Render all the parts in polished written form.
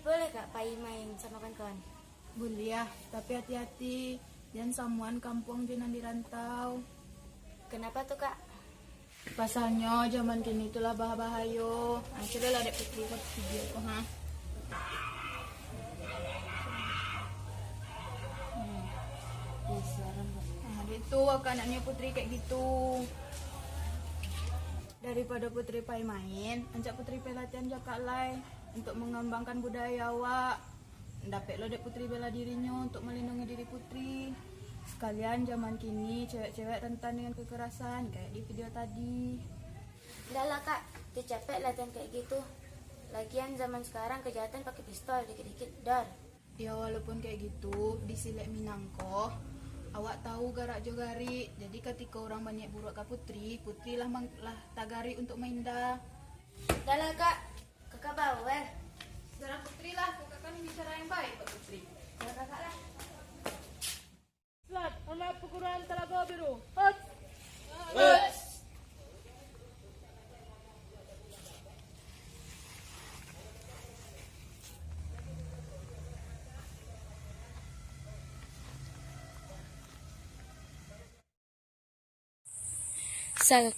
Boleh Kak Pai main sama kawan-kawan? Boleh ya, tapi hati-hati. Jangan samuan kampung jangan dirantau. Kenapa tuh Kak? Pasalnya zaman kini itulah bahaya. Coba lah dek Putri buat video tuh ha. Itu anaknya Putri kayak gitu. Daripada Putri Pai main, ajak Putri Pai latihan jakak lai untuk mengembangkan budaya awak. Dapat lo dek Putri bela dirinya untuk melindungi diri Putri. Sekalian zaman kini cewek-cewek rentan dengan kekerasan kayak di video tadi. Udah lah Kak, dia capek latihan kayak gitu. Lagian zaman sekarang kejahatan pakai pistol dikit-dikit dar. Ya walaupun kayak gitu, di Silek Minangko awak tahu garak jogari. Jadi ketika orang banyak buruk ke Putri, Putri lah tagari untuk main dah. Udah lah Kak, Kakak bawel. Saudara Putri lah, kakak kan bicara yang baik buat Putri. Ya Kakak lah. Selat, anak perguruan Telaga Biru. Hot.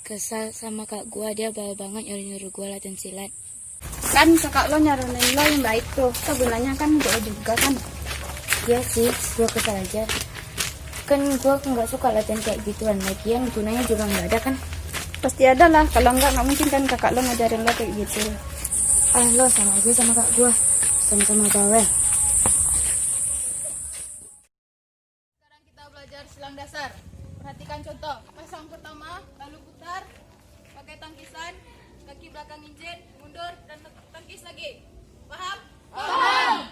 Kesal sama kak gua, dia bawa banget nyuruh gua latihan silat. Kan kakak lo nyarunin lo yang baik tuh, gunanya kan untuk lo juga kan. Iya sih, gua kesal aja. Kan gua nggak suka latihan kayak gituan. Lagian gunanya juga nggak ada kan. Pasti ada lah, kalau nggak mungkin kan kakak lo ngajarin lo kayak gitu. Lo sama gue sama kak gua, sama-sama bawel. Sekarang kita belajar silang dasar. Perhatikan contoh. Pasang pertama, lalu putar, pakai tangkisan, kaki belakang injek, mundur dan tangkis lagi. Paham? Paham.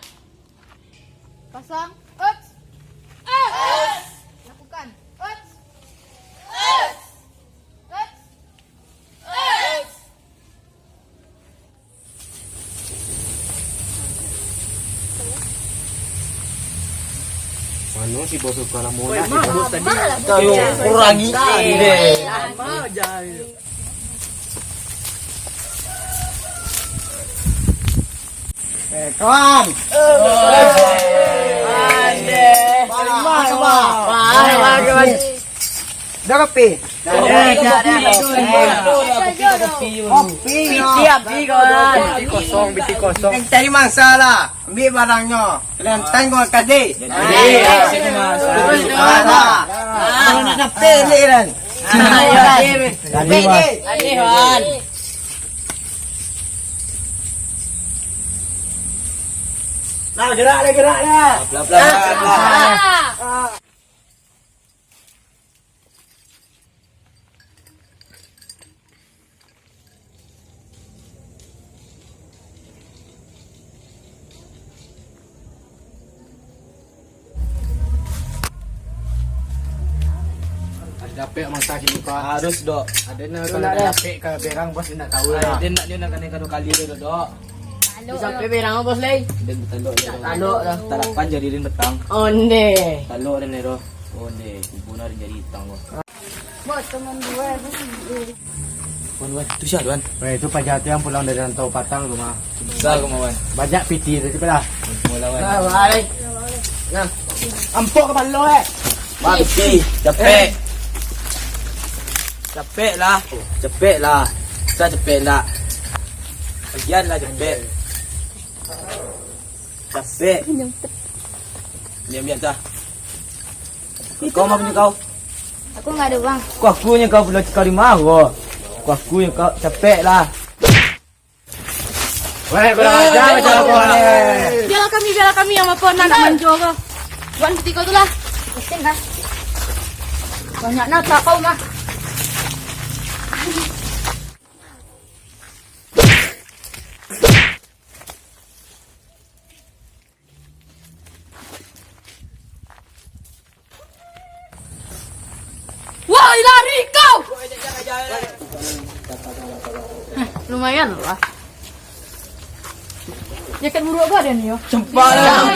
Pasang, ups. Lakukan, ups. Ano si bos kalau muna si bos tadi Kalau kurangi deh. kawan. Dah kopi. Kopi kosong, biti kosong. Yang cari mangsa lah. Ambil barangnya. Kalian tengok kade. Kalau nak dapat ni kan. Nah, gerak dah. Dapat mangsa kini kau Harus dok. ada nak kalau dapat ke berang bos nak tahu lah. Dia nak kena kali dia dok. Sampai berang bos lay. Dia tanduk dia. Tanduk dah. Talapan jadi rin betang. Onde. Tanduk rin nero. Onde, kubunar jadi hitang bos. Buat teman gue. Wan, tu siapa Wan? Itu pajak yang pulang dari rantau Patang rumah. Sa kemauan. Banyak piti tadi pada. Mula Wan. Balik. Ampok ke balo Mati, capek. Capek lah. Saya capek lah. Bagian lah capek. Diam dah. Kau mau punya kau? Aku nggak ada uang. Kau akunya kau belum kau di mana? Kau akunya kau capek lah. Weh, kurang ajar macam kau ni. Biarlah kami yang apa nak menjogo. Buat ketika tu lah. Pusing kah? Banyak nak tak kau mah. Wah, lari kau! Lumayan lah. Ya kan buruk apa dia ni yo? Cempal lah.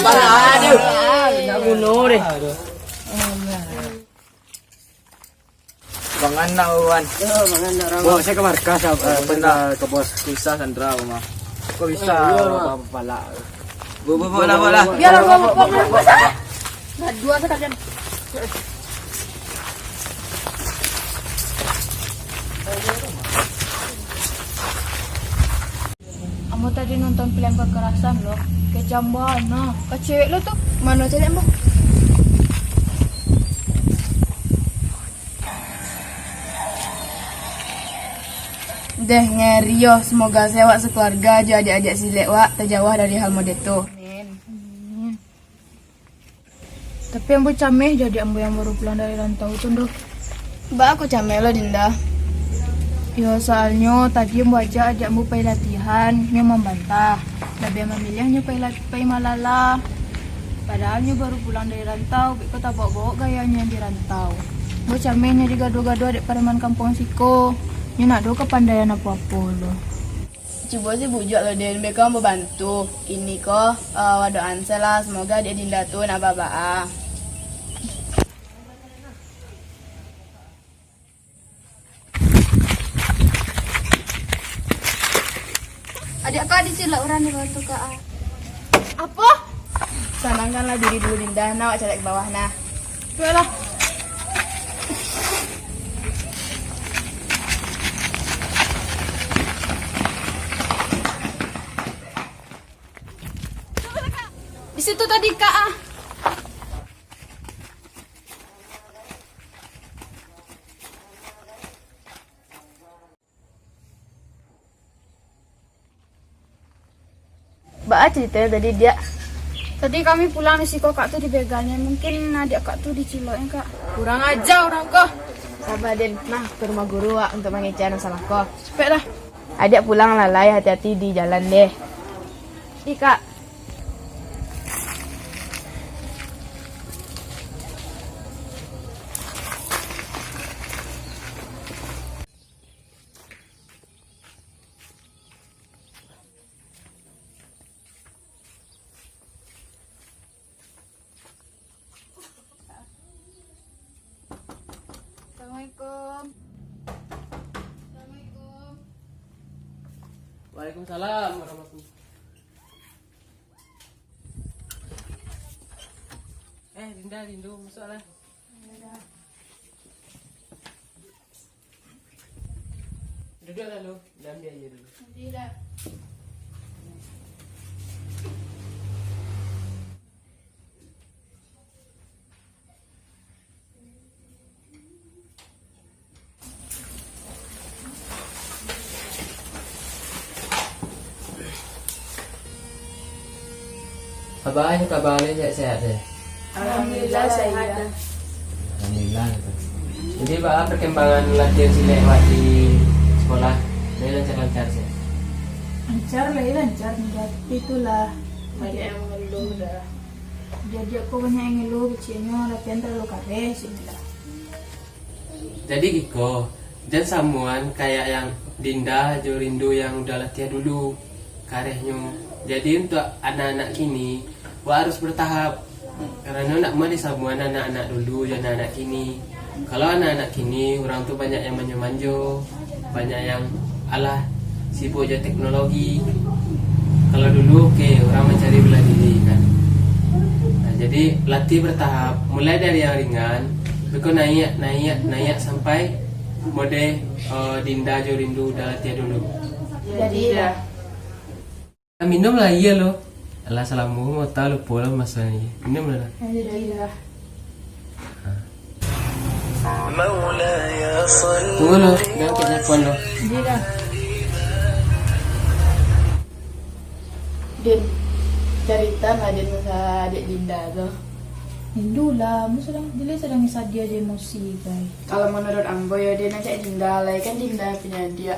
Aduh. Nak bunuh deh. Bang anak Wan. Bawa saya ke markas pernah Ke bos Kuisa Sandra rumah. kau bisa bawa pala. Bola. Biar aku ngomong masa. Nah, dua sekalian. Kamu tadi nonton film kekerasan loh. Kejam banget. Ke cewek lo tuh. Mana cewek mbak? Deh ngerio, semoga sewak sekeluarga aja adik-adik si lewat terjauh dari hal model itu. Tapi ambo cameh jadi ambo yang baru pulang dari rantau tuh Ndoh. Mbak aku camel lo Dinda. Ya soalnya tadi ambo ajak ambo pergi latihan, nyo membantah. Lebih memilih nyo pergi malala. Padahal nyo baru pulang dari rantau, beko tak bawa gayanya di rantau. Ambo cameh nya digado-gado adik pareman kampung siko. Nyo nak do kepandaian apa-apa lo. Coba sih bujuk lo Den, mereka mau bantu. Ini kok wadoan lah, semoga dia Dinda tuh naba-ba. Adik kak disilap orang di bawah kak. Apa? Sanangkanlah diri dulu Dinda, nak cari ke bawah nah. Yalah. Di situ tadi kak. Mbak cerita tadi dia Tadi kami pulang di siko kak tuh dibegalnya. Mungkin adik kak tuh diciloknya kak. Kurang aja orang kok. sabar Den, nah ke rumah guru Wak, untuk mengejar masalah kau. Cepet lah. Adik pulang lalai, hati-hati di jalan deh. Ih kak. Assalamualaikum. Assalamualaikum. Waalaikumsalam warahmatullahi. Dinda, Dindu, masuk lah. Duduk lah lu, ambil aja dulu. Tidak. Abang kabarnya sehat-sehat ya? Alhamdulillah sehat. Alhamdulillah gitu. Jadi Pak, perkembangan latihan silat Pak di sekolah dari lancar-lancar sih. Lancar lah ya, lancar. Tapi itulah. Banyak yang mengeluh dah. Jadi aku banyak yang ngeluh, kecilnya latihan terlalu kares ini lah. Jadi Giko, dan samuan kayak yang Dinda, Jorindu yang udah latihan dulu karehnya. Jadi untuk anak-anak kini, wah harus bertahap. Karena nak mau disamuan anak-anak dulu, jangan anak kini. Kalau anak-anak kini, orang tuh banyak yang manjo-manjo, banyak yang alah sibuk aja teknologi. Kalau dulu orang mencari bela diri kan. Nah, jadi latih bertahap, mulai dari yang ringan, begitu naik sampai mode Dinda Jorindu udah latihan dulu. Jadi dah. Minum lah iya lo. Alah salamu mau tahu lupa lah masalahnya. Minum lah. Jadi dah. Tunggu lo, jangan ke telepon lo. Jadi dah. Din, cerita nggak Din masa adik Dinda tuh? Hindu lah, dia sedang dia aja emosi guys. Kalau menurut Ambo ya dia ngajak Dinda lah, kan Dinda punya dia.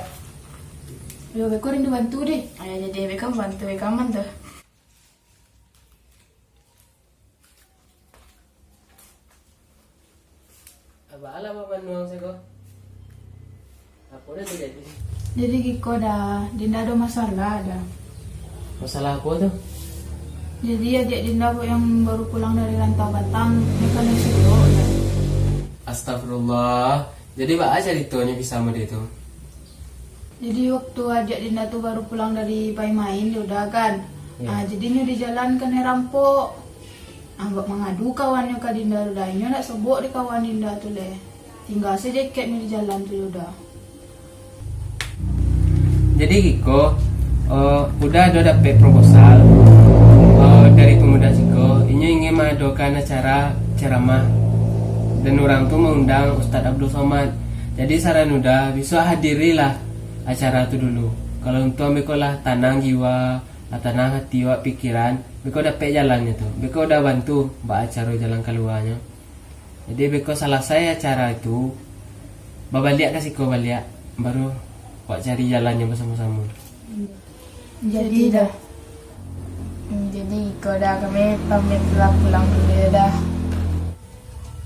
Yo, beko rindu bantu deh. Ayah jadi mereka bantu kaman tuh. Apa alam apa nuang seko? Apa udah terjadi? Jadi Kiko dah, Dinda ada masalah dah. Masalah apa tuh? Jadi adik Dinda yang baru pulang dari rantau Batang, mereka nih sibuk dah. Astagfirullah. Jadi Pak aja ceritanya bisa sama dia tuh. Jadi waktu adik Dinda tuh baru pulang dari main dia udah kan. Jadi ini di jalan kan rampok. Anggap mengadu kawannya ke Dinda udah. Ini nak sebut di kawan Dinda tu leh. Tinggal saja ket ni di jalan tu udah. Jadi Kiko udah ada dapet proposal dari pemuda Ciko. Ini ingin mengadakan acara ceramah dan orang tuh mengundang Ustadz Abdul Somad. Jadi saran udah bisa hadirilah acara itu dulu. Kalau untuk beko lah tanang jiwa, tanang hati, pikiran, beko dapet jalannya tuh. Beko udah bantu mbak acara jalan keluarnya. Jadi beko selesai acara itu, babaliak kasih ko baliak, baru buat cari jalannya bersama-sama. Jadi dah. Jadi kau dah kami pamit pulang dulu ya dah.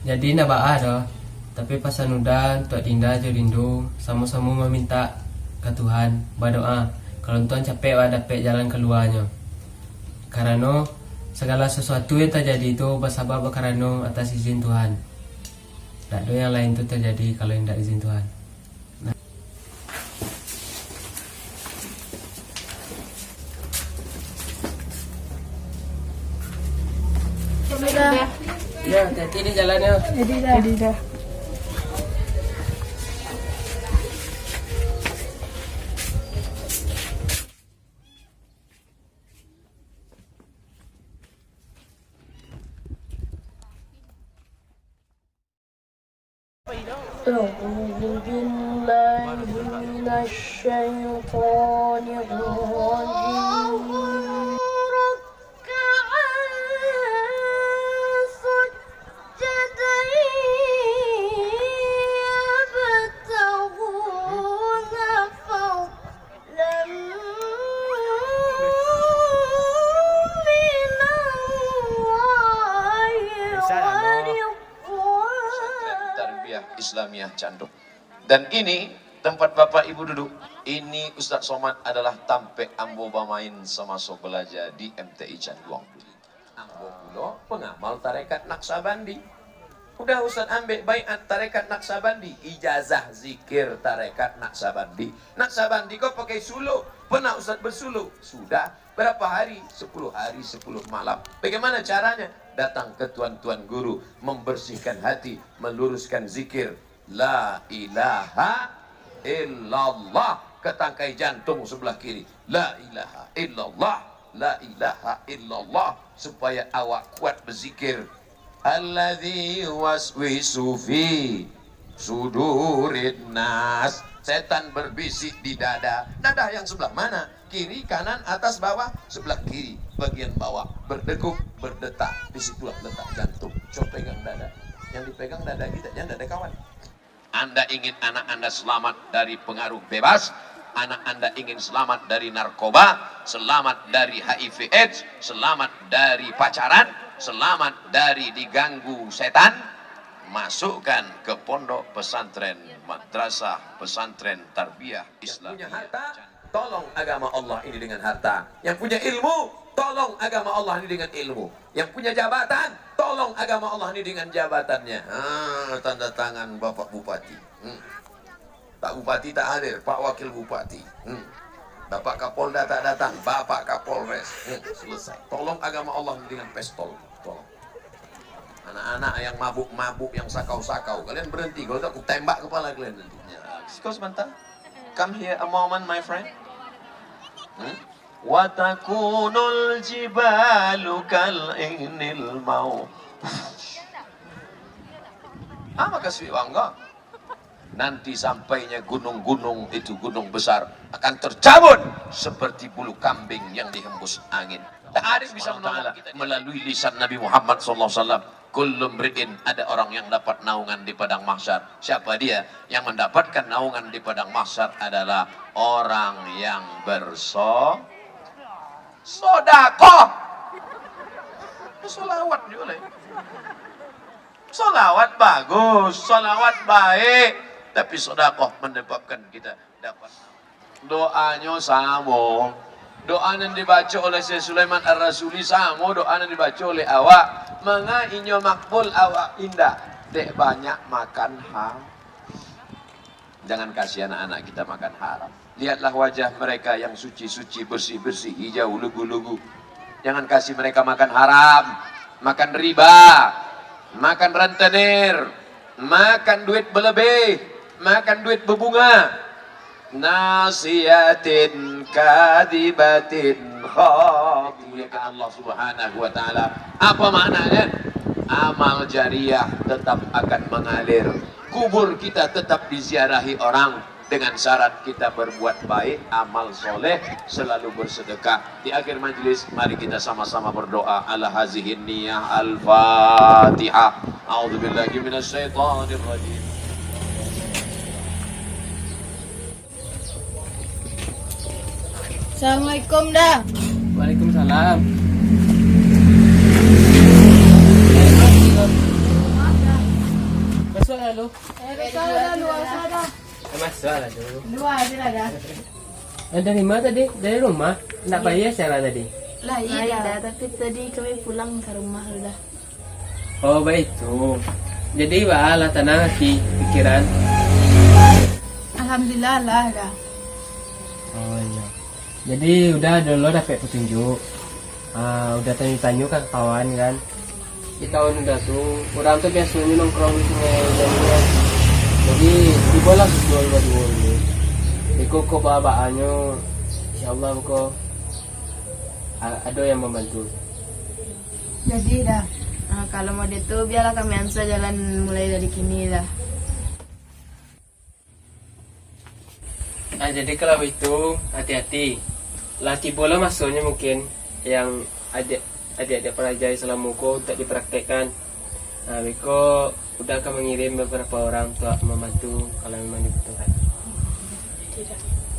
Jadi nak ba'a dah. Tapi pasan udah Tua Dinda Jorindu sama-sama meminta ke Tuhan berdoa kalau Tuhan capek dapat jalan keluarnya. Karena segala sesuatu yang terjadi itu bersabab karena atas izin Tuhan. Tak ada yang lain itu terjadi kalau tidak izin Tuhan. Ya, hati-hati di jalannya. Jadi dah. أعوذ بالله من الشيطان الرجيم Islamiyah Canduk. Dan ini tempat Bapak Ibu duduk. Ini Ustadz Somad adalah tampek ambo bamain semasa belajar di MTI Canduang. Ambo pulo pengamal tarekat Naksabandi. Udah Ustadz ambil baiat tarekat Naksabandi, ijazah zikir tarekat Naksabandi. Naksabandi kok pakai suluh? Pernah Ustadz bersuluh? Sudah. Berapa hari? 10 hari 10 malam. Bagaimana caranya? Datang ke tuan-tuan guru, membersihkan hati, meluruskan zikir la ilaha illallah ke tangkai jantung sebelah kiri. La ilaha illallah, la ilaha illallah, supaya awak kuat berzikir. Alladzi waswisu fi sudurin nas. Setan berbisik di dada. Dada yang sebelah mana? Kiri, kanan, atas, bawah. Sebelah kiri, bagian bawah. Berdegup, berdetak. Disitulah letak jantung. Coba pegang dada. Yang dipegang dada kita, jangan dada kawan. Anda ingin anak Anda selamat dari pengaruh bebas, anak Anda ingin selamat dari narkoba, selamat dari HIV AIDS, selamat dari pacaran, selamat dari diganggu setan, masukkan ke pondok pesantren, madrasah pesantren tarbiyah Islam. Punya harta, tolong agama Allah ini dengan harta. Yang punya ilmu, tolong agama Allah ini dengan ilmu. Yang punya jabatan, tolong agama Allah ini dengan jabatannya. Tanda tangan Bapak Bupati. Pak Bupati tak hadir, Pak Wakil Bupati. Bapak Kapolda tak datang, Bapak Kapolres. Selesai. Tolong agama Allah ini dengan pistol. Tolong. Anak-anak yang mabuk-mabuk, yang sakau-sakau, kalian berhenti. Kalau tak, aku tembak kepala kalian nanti. Kau sebentar. Come here a moment, my friend. Watakunul jibalu kal'inil mau. Maka sih bangga. Nanti sampainya gunung-gunung itu, gunung besar, akan tercabut seperti bulu kambing yang dihembus angin. Tak ada yang bisa menolong kita melalui lisan Nabi Muhammad SAW. Kullu mri'in, ada orang yang dapat naungan di padang mahsyar. Siapa dia? Yang mendapatkan naungan di padang mahsyar adalah orang yang bersodakoh. Solawat juga. Solawat bagus, solawat baik, tapi sodakoh menyebabkan kita dapat. Doanya sama. Doa yang dibaca oleh Syekh Sulaiman Ar-Rasuli sama doa yang dibaca oleh awak. Manga inyo makbul awak indah. Dek banyak makan haram. Jangan kasih anak-anak kita makan haram. Lihatlah wajah mereka yang suci-suci, bersih-bersih, hijau, lugu-lugu. Jangan kasih mereka makan haram, makan riba, makan rentenir, makan duit berlebih, makan duit berbunga. Nasiyatin kadibatin khati'atin Allah Subhanahu wa taala. Apa maknanya? Amal jariah tetap akan mengalir. Kubur kita tetap diziarahi orang dengan syarat kita berbuat baik, amal soleh, selalu bersedekah. Di akhir majelis, mari kita sama-sama berdoa. Ala hazihin niyah al-Fatihah. A'udzubillahi minasyaitonir rajim. Assalamualaikum dah. Waalaikumsalam. Masuk lah lu. Masuk lah dulu. Dua aja lah dah. Dari mana tadi? Dari rumah? Nak bayar secara tadi? Lah Iya dah, tapi tadi kami pulang ke rumah udah. Oh baik itu. Jadi lah tenang hati, pikiran. Alhamdulillah lah dah. Oh iya. Jadi udah dulu dapat petunjuk. Udah tanya-tanya kan kawan kan. Di tahun udah tuh, orang tuh biasanya nongkrong di sungai jadinya. Jadi dibola jual berdua ini. Iko kok bawaannya, insyaallah kok ada yang membantu. Jadi dah. Kalau mau itu biarlah kami ansa jalan mulai dari kini dah. Jadi kalau itu hati-hati. Laki bola masuknya mungkin yang adik-adik pelajar Islam muko untuk dipraktekkan. Biko udah akan mengirim beberapa orang untuk membantu kalau memang dibutuhkan.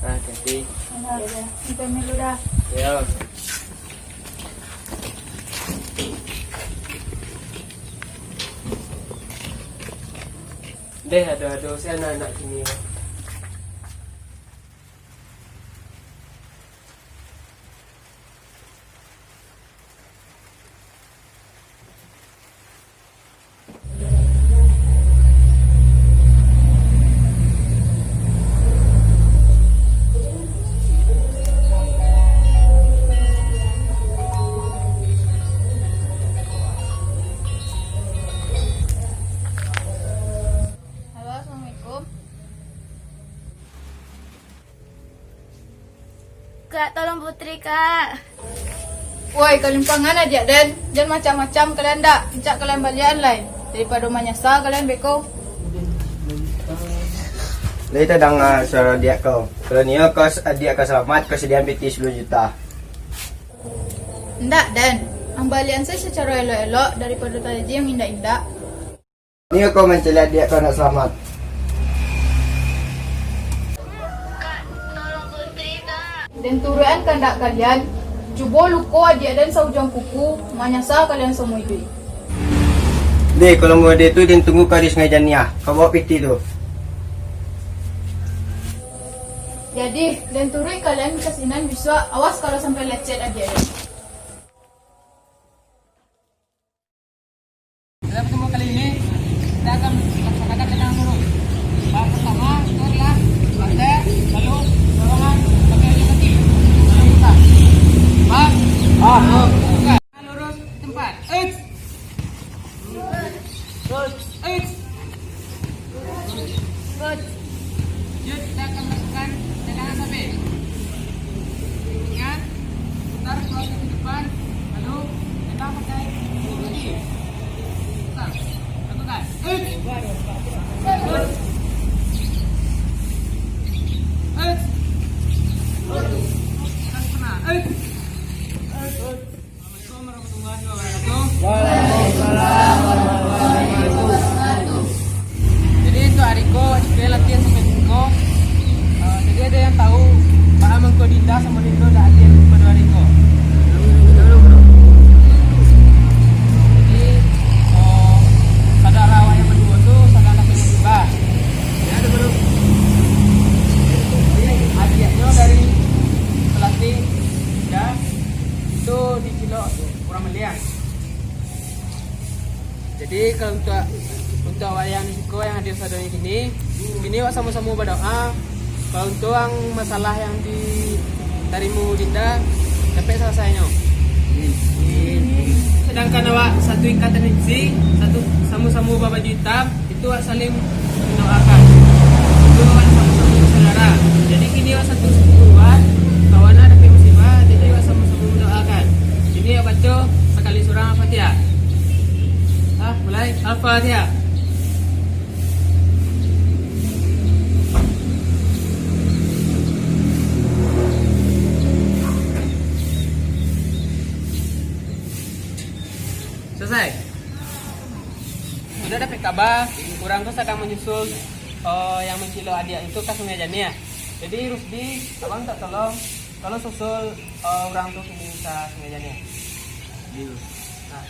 Hati-hati. Sampai minggu dah. Ya. Deh ada saya anak-anak sini. Halo, assalamualaikum. Kak, tolong Putri, Kak. Woi, kalian pangan aja dan jangan macam-macam kalian dak. Cak kalian balian lain. Daripada menyesal kalian beko. Lita dang suara dia kau. Kalau ni kau dia kau selamat kau sedian PT 10 juta. Ndak dan ambalian saya secara elok-elok daripada tadi yang indah-indah. Ni kau mencela dia kau nak selamat. Dan turuan kandak kalian. Cuba luko adik dan saujang kuku. Menyesal kalian semua itu. Deh kalau mau dia tu dia tunggu kau di Sungai Janiah. Kau bawa PT tu. Jadi, dan turun kalian kesinan bisa awas kalau sampai lecet aja ya. Dalam pertemuan kali ini kita akan melaksanakan dengan lurus. Bab pertama itu adalah lantai, lalu dorongan pakai kaki. Kita. Bab. Buka. Lurus tempat. Eits. Terus. Eits. Yuk kita akan melakukan tendangan sampai. Ingat, putar ke depan, lalu tendang pakai kaki. Lakukan. Jadi itu Ariko, kita latihan sampai Dinko. Jadi ada yang tahu Pak Amangko Dinda sama Dindo udah latihan pada Ariko. Jadi saudara awak yang berdua tuh saudara pengen juga. Ya ada baru. Adiknya dari pelatih Dinda itu di kilo kurang melihat. Jadi kalau untuk awak yang risiko yang hadir saudara ini awak sama-sama berdoa. Kalau untuk yang masalah yang ditarimu Dinda sampai selesainya. Sedangkan awak satu ikatan isi, satu sama-sama baju hitam, itu awak saling mendoakan. Itu awak sama-sama saudara. Jadi kini awak satu kesatuan, kawan ada musibah, jadi awak sama-sama mendoakan. Ini awak baca sekali surah Al-Fatihah. Mulai Al-Fatihah. Selesai. Sudah dapat kabar, orang tuh sedang menyusul yang mencilo adik itu ke Sungai Jania. Jadi Rusdi, abang tak tolong susul orang tuh ini ke Sungai Jania. Nah,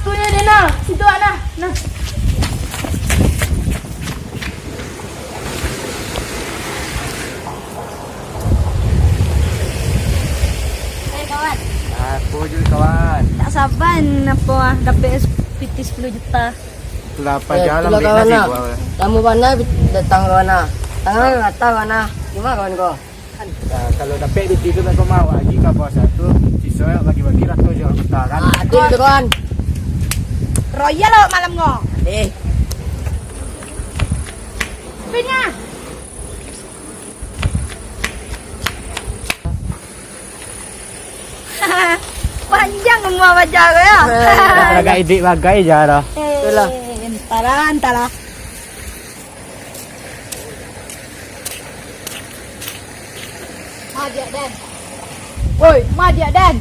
Tu ya Dena, situ Ana. Nah. Kawan, Aku juga kawan. tak sabar apa dapat PT 10 juta. Itulah apa jalan beli nasi gua. Kamu mana datang kawana? Tangan kata kawana. Gimana kawan kau? Nah, kalau dapat di tiga kau mau lagi kau bawa satu, sisa bagi-bagi ratus jual kita kan. Adil tu kawan. Royal lo malam ngo. Eh, Pinya. Panjang semua baca ko ya. Agak ide bagai je dah. Itulah. Entara. Madia Dan. Woi, Madia Dan.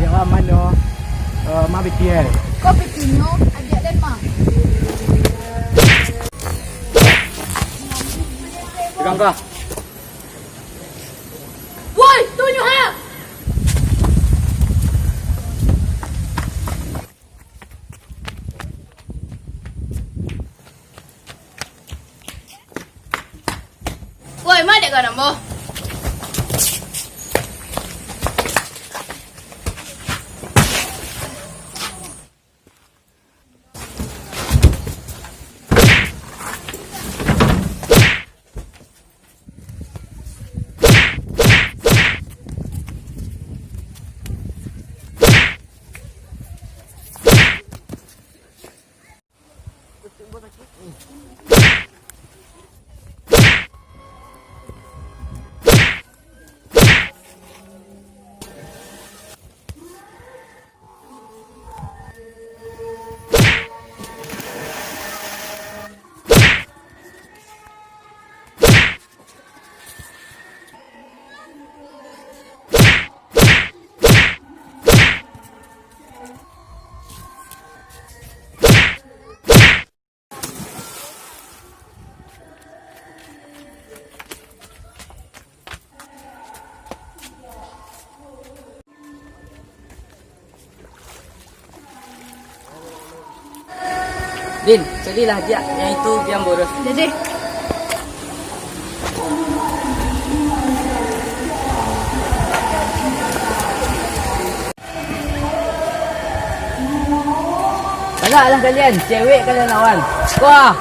Dia mana? Ma BTL. Kau pikinyo, adik Dan mah. Pegang kau. Woi, tunjuk ha. Woi, mana dek kau nama? Din, jadilah dia yang itu yang boros. Jadi, Galaklah kalian, cewek kalian lawan. Wah.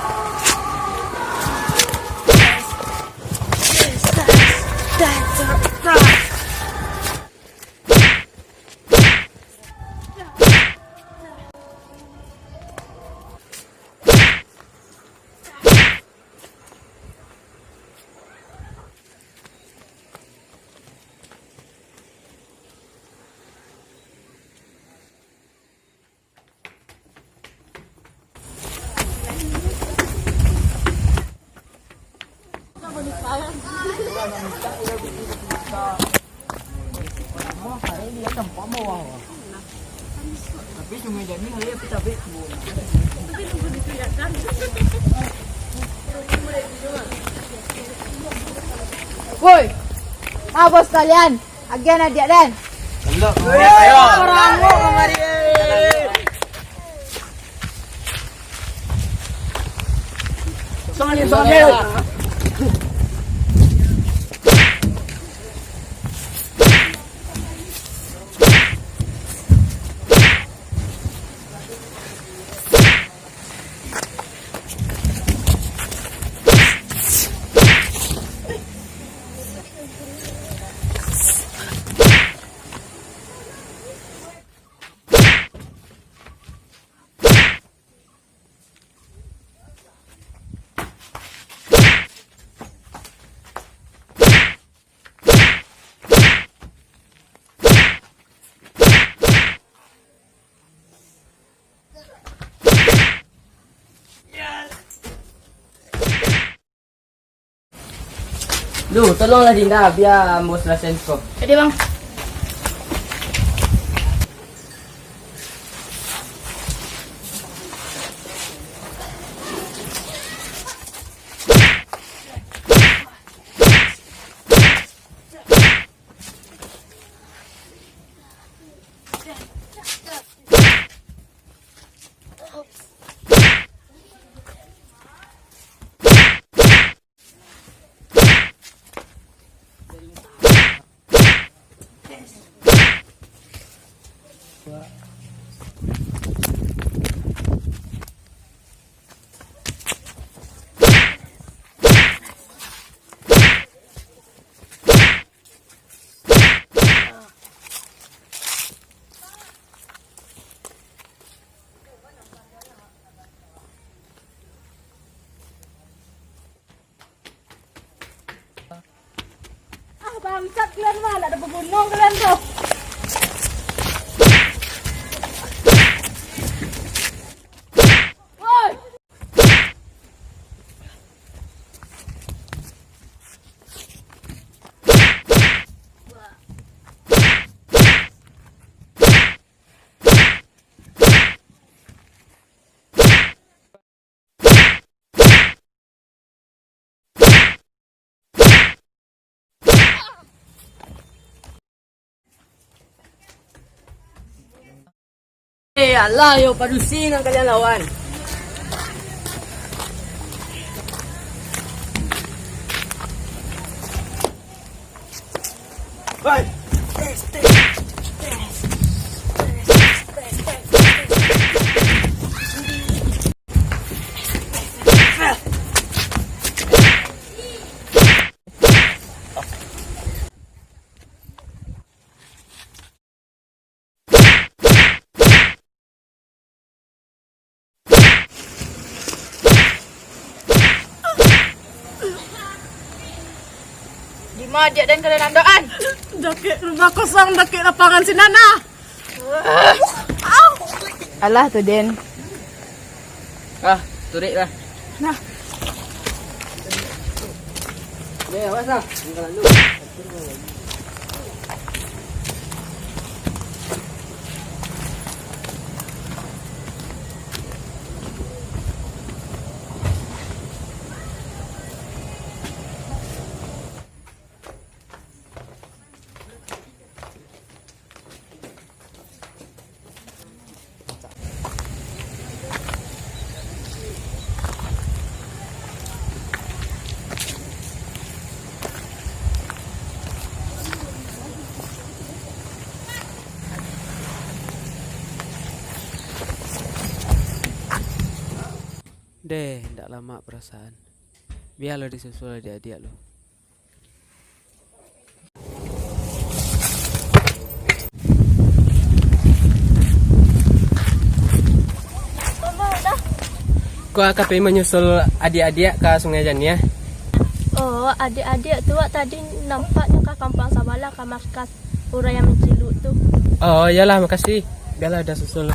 Tapi cuma jadi hari apa tapi woi, apa sekalian? Agen adik Dan. Ayo. Orang kemari. Duh, tolonglah Dinda biar Ambo selesai kau. Jadi bang. Bangsat kalian mah, ada bergunung kalian tuh. Woi. Alah, yo padusin ang kalian lawan. Bye. Di mana dia dan kalian andoan? Dakik rumah kosong, dakik lapangan si Nana. Alah tuh Den. Ah, turik lah. Nah. Ya, awas lah. Tinggal dulu. Deh, ndak lama perasaan. Biar lo disusul adik-adik lo. Kau AKP menyusul adik-adik ke Sungai Jani ya? Oh, adik-adik tu tadi nampaknya ke Kampung Sabala ke markas orang yang menciluk tu. Oh, iyalah, makasih. Biarlah udah susul.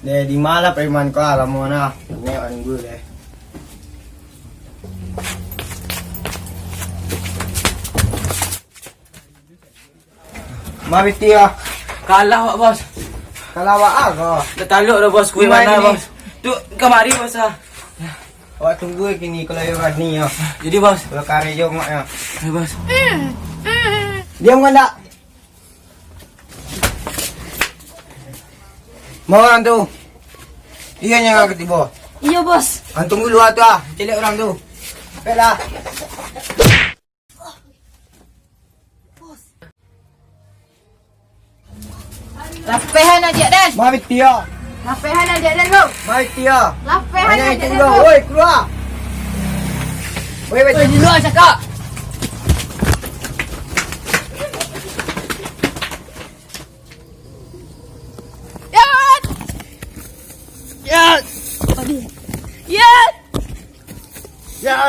Deh, di mana preman kau lah mau na? Ni orang gue deh. Mari tia. Kalah wak bos. Kalau awak aku, Dah taluk dah bos. Kuih Kuih mana ni. bos? Tu kemari bos ah. awak tunggu kini kalau yang ni ya. Jadi bos. Kalau kari jom ya. Ayo bos. Diam kan tak? Mau orang tu. Iya yang ketiba. Iya, Bos. Antum dulu tu ah. Cilik orang tu. Baiklah. Lapehan aja Dan. Mari Tia. Lapehan aja Dan lu. Mari Tia. Lapehan Hanya aja itu Dan dulu. lu. Woi, keluar. Woi, woi. Di luar cakap. Ya. Ya. Ya.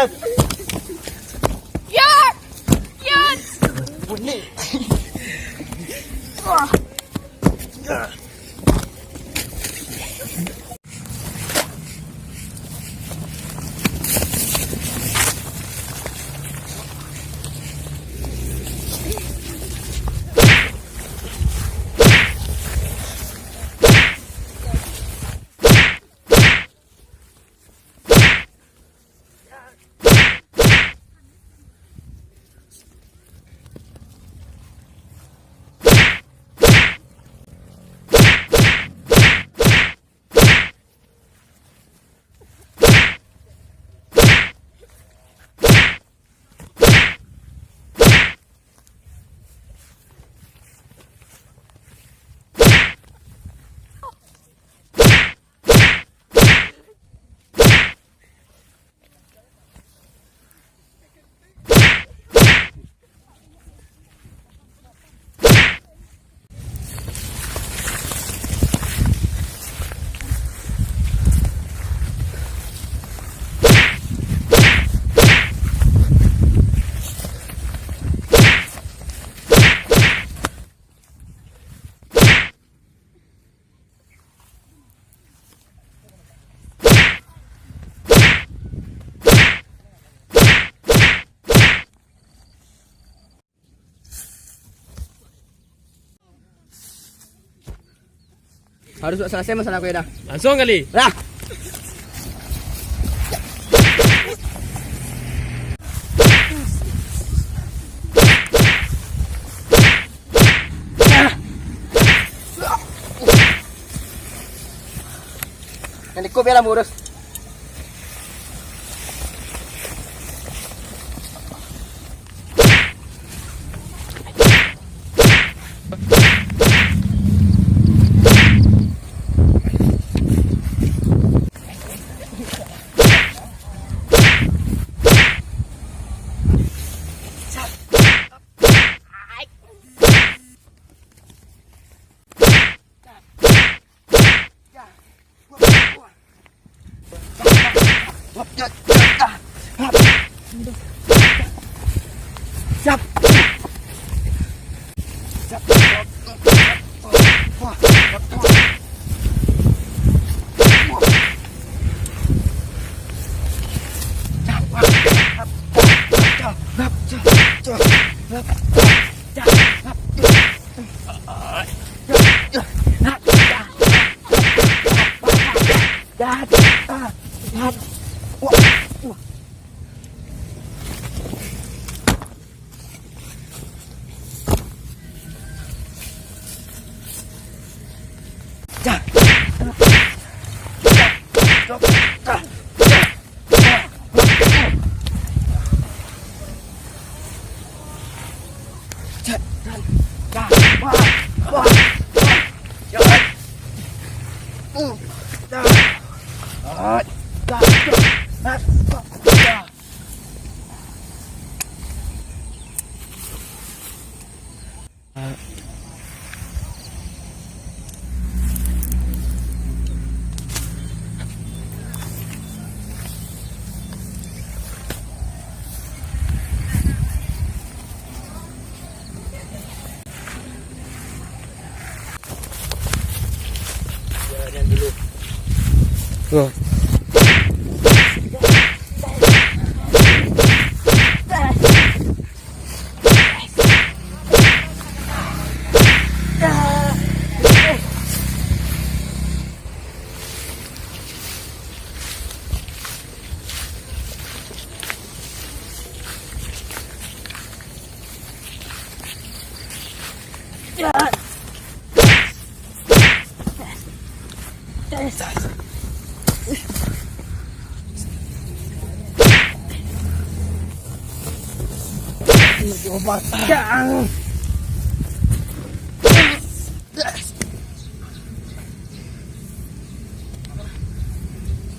Ya. Ya. Bunyi. Harus selesai masalah aku ya dah. Langsung kali. Dah. Yang ikut biarlah mengurus.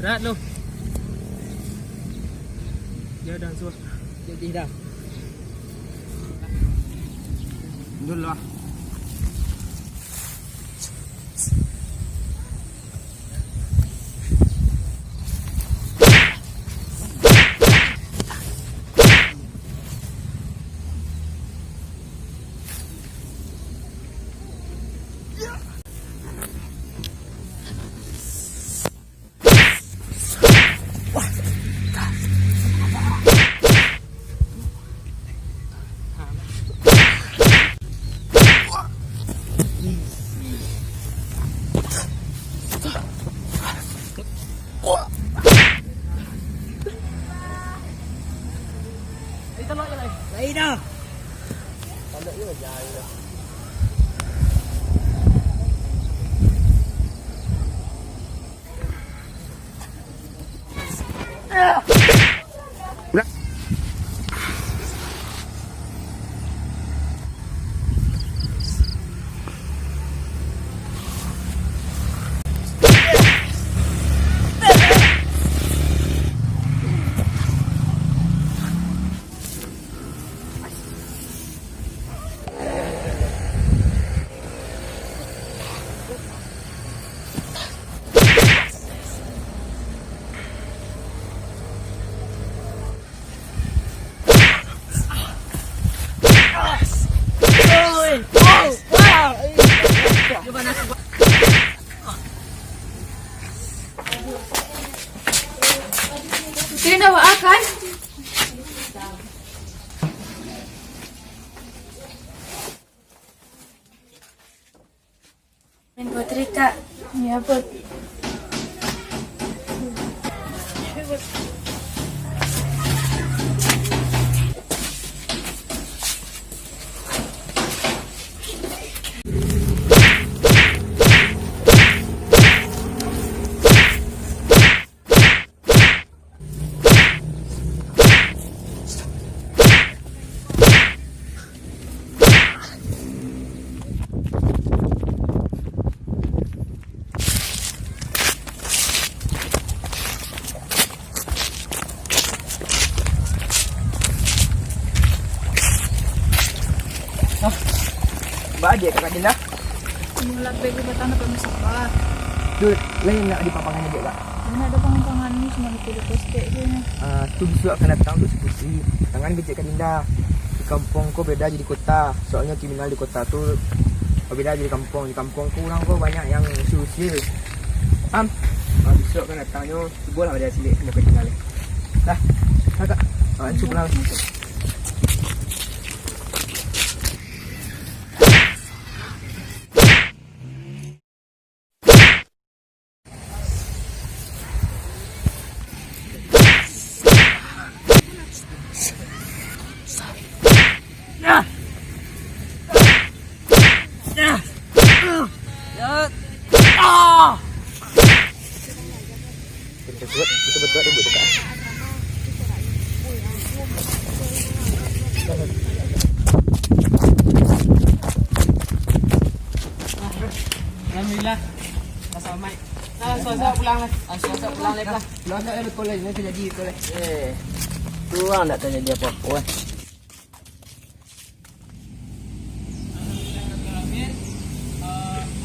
Berat lu. Dia dah suruh. Jadi dah. Dulu lah. Lấy đâu. Putri nak buat akan? Main Putri kak. Ya, Put. Mbak adik kakak Dinda. Mula bagi batang dapat masalah. Tu lain nak di papangan adik kak. Mana ada pangan ni cuma di postek je ni. Tu besok akan datang tu diskusi. Tangan kecil Kak Dinda. Di kampung ko beda jadi kota. Soalnya kriminal di kota tu beda jadi kampung. Di kampung ku orang ko banyak yang usil-usil. Paham? Besok akan datangnya cuba lah pada sini semua kriminal. Dah. Kakak. Cuba lah. Betul-betul ibu dekat. Alhamdulillah. Assalamualaikum. Suara pulang lah. Suara pulang lah. Pulang tak ada betul lah. Ini terjadi betul lah. Tu orang tak terjadi apa-apa.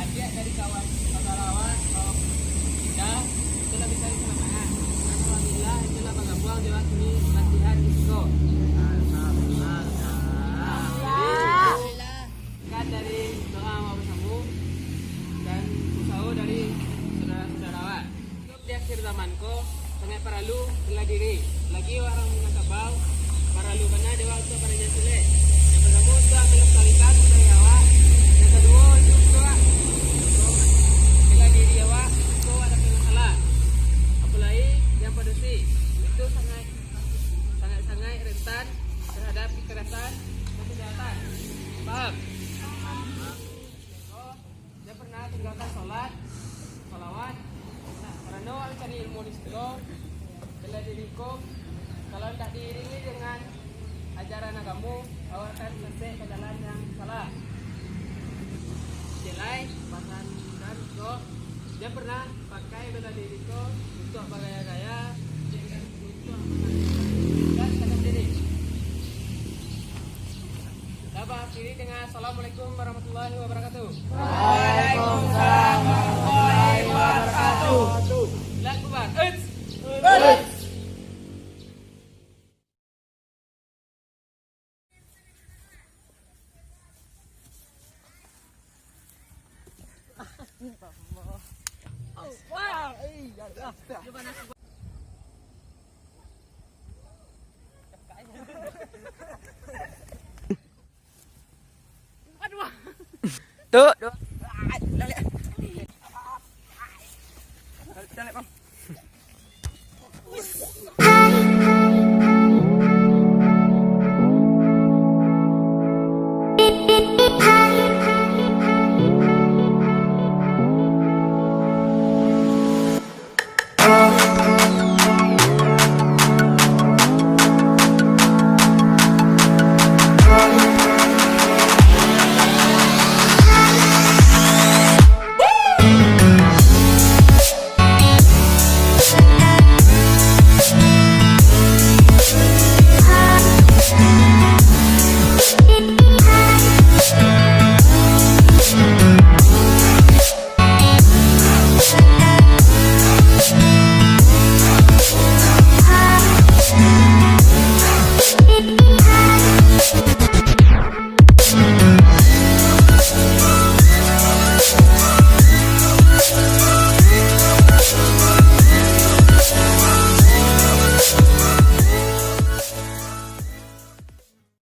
Adik dari kawan kawan kita itu lagi cari kemana? Alhamdulillah itulah bangga buang di waktu ini latihan disco. Alhamdulillah. Kan dari doa mau bersama dan usaha dari saudara-saudara. Untuk di akhir zamanku sangat perlu bela diri. Lagi orang Minangkabau perlu benar dewa untuk para jasulah. Yang pertama untuk melestarikan budaya awak. Yang kedua juga bela diri awak itu ada masalah. Apalagi yang peduli itu sangat rentan terhadap kekerasan dan kejahatan. Paham? Dia pernah tinggalkan sholat, sholawat, karena cari ilmu kau, bela diri kau. Kalau tidak diiringi dengan ajaran agama, kau akan selesai ke jalan yang salah. Jelai, pasan dan kau, dia pernah pakai bela diri kau untuk bergaya-gaya, untuk dan sadar diri. Kita akhiri dengan Assalamualaikum warahmatullahi wabarakatuh. Waalaikumsalam warahmatullahi wabarakatuh. Lakukan. Tuh. Bang.